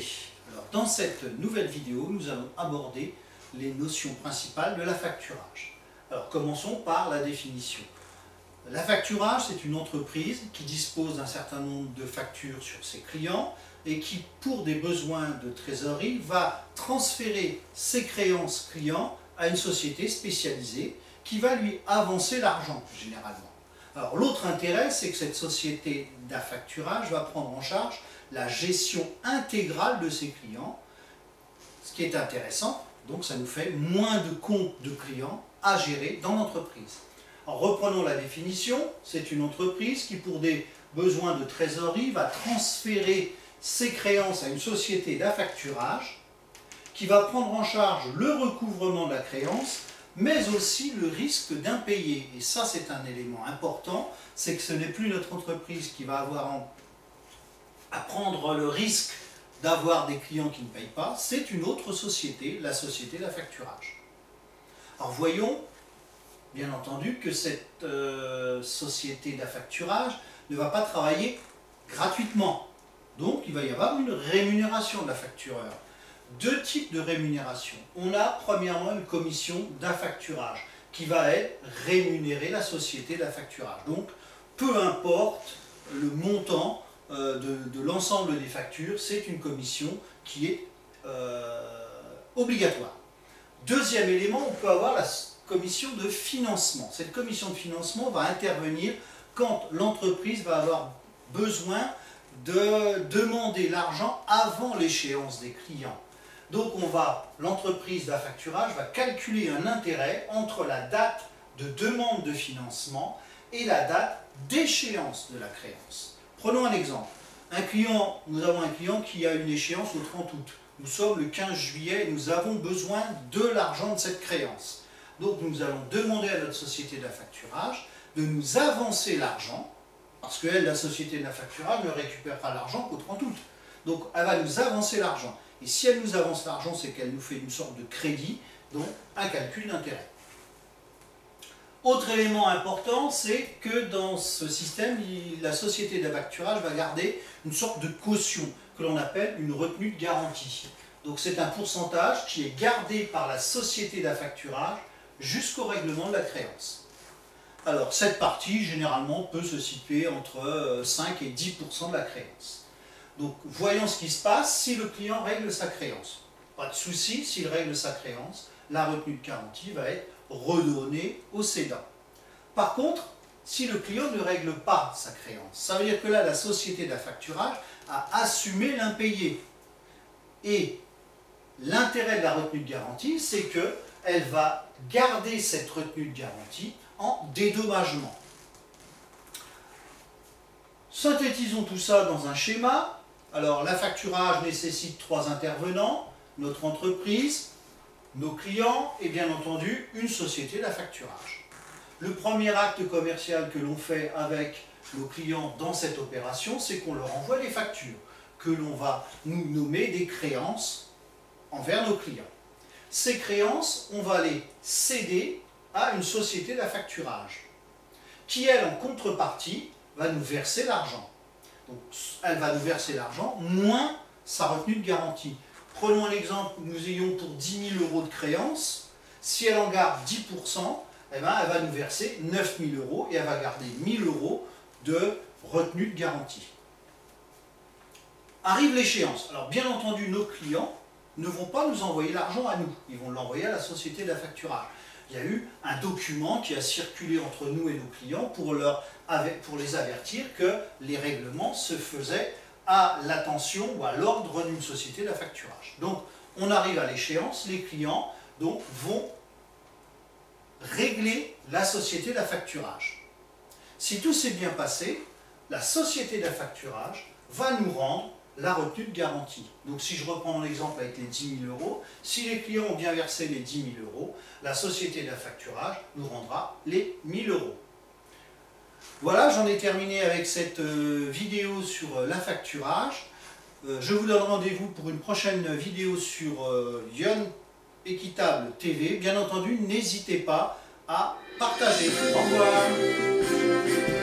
TV. Alors, dans cette nouvelle vidéo, nous allons aborder les notions principales de l'affacturage. Alors, commençons par la définition. L'affacturage, c'est une entreprise qui dispose d'un certain nombre de factures sur ses clients et qui, pour des besoins de trésorerie, va transférer ses créances clients à une société spécialisée qui va lui avancer l'argent, généralement. Alors, l'autre intérêt, c'est que cette société d'affacturage va prendre en charge la gestion intégrale de ses clients, ce qui est intéressant, donc ça nous fait moins de comptes de clients à gérer dans l'entreprise. Alors reprenons la définition, c'est une entreprise qui pour des besoins de trésorerie va transférer ses créances à une société d'affacturage qui va prendre en charge le recouvrement de la créance, mais aussi le risque d'impayé. Et ça, c'est un élément important, c'est que ce n'est plus notre entreprise qui va avoir à prendre le risque d'avoir des clients qui ne payent pas, c'est une autre société, la société d'affacturage. Alors voyons, bien entendu, que cette société d'affacturage ne va pas travailler gratuitement. Donc il va y avoir une rémunération de la factureur. Deux types de rémunération. On a premièrement une commission d'affacturage qui va rémunérer la société d'affacturage. Donc peu importe le montant de l'ensemble des factures, c'est une commission qui est obligatoire. Deuxième élément, on peut avoir la commission de financement. Cette commission de financement va intervenir quand l'entreprise va avoir besoin de demander l'argent avant l'échéance des clients. Donc l'entreprise d'affacturage va calculer un intérêt entre la date de demande de financement et la date d'échéance de la créance. Prenons un exemple. Nous avons un client qui a une échéance au 30 août. Nous sommes le 15 juillet et nous avons besoin de l'argent de cette créance. Donc nous allons demander à notre société d'affacturage de nous avancer l'argent, parce que la société d'affacturage ne récupérera l'argent qu'au 30 août. Donc elle va nous avancer l'argent. Et si elle nous avance l'argent, c'est qu'elle nous fait une sorte de crédit, donc un calcul d'intérêt. Autre élément important, c'est que dans ce système, la société d'affacturage va garder une sorte de caution que l'on appelle une retenue de garantie. Donc c'est un pourcentage qui est gardé par la société d'affacturage jusqu'au règlement de la créance. Alors cette partie, généralement, peut se situer entre 5 et 10% de la créance. Donc voyons ce qui se passe si le client règle sa créance. Pas de souci, s'il règle sa créance, la retenue de garantie va être redonnée au cédant. Par contre, si le client ne règle pas sa créance, ça veut dire que là, la société d'affacturage a assumé l'impayé. Et l'intérêt de la retenue de garantie, c'est qu'elle va garder cette retenue de garantie en dédommagement. Synthétisons tout ça dans un schéma. Alors, l'affacturage nécessite 3 intervenants, notre entreprise, nos clients et bien entendu une société d'affacturage. Le premier acte commercial que l'on fait avec nos clients dans cette opération, c'est qu'on leur envoie les factures, que l'on va nous nommer des créances envers nos clients. Ces créances, on va les céder à une société d'affacturage, qui elle, en contrepartie, va nous verser l'argent. Donc, elle va nous verser l'argent moins sa retenue de garantie. Prenons un exemple où nous ayons pour 10 000 € de créance. Si elle en garde 10%, eh ben, elle va nous verser 9 000 € et elle va garder 1 000 € de retenue de garantie. Arrive l'échéance. Alors bien entendu, nos clients ne vont pas nous envoyer l'argent à nous. Ils vont l'envoyer à la société d'affacturage. Il y a eu un document qui a circulé entre nous et nos clients pour les avertir que les règlements se faisaient à l'attention ou à l'ordre d'une société d'affacturage. Donc, on arrive à l'échéance, les clients donc, vont régler la société d'affacturage. Si tout s'est bien passé, la société d'affacturage va nous rendre la retenue de garantie. Donc si je reprends l'exemple avec les 10 000 €, si les clients ont bien versé les 10 000 €, la société d'affacturage nous rendra les 1 000 €. Voilà, j'en ai terminé avec cette vidéo sur l'affacturage. Je vous donne rendez-vous pour une prochaine vidéo sur Yon Équitable TV. Bien entendu, n'hésitez pas à partager. Au revoir.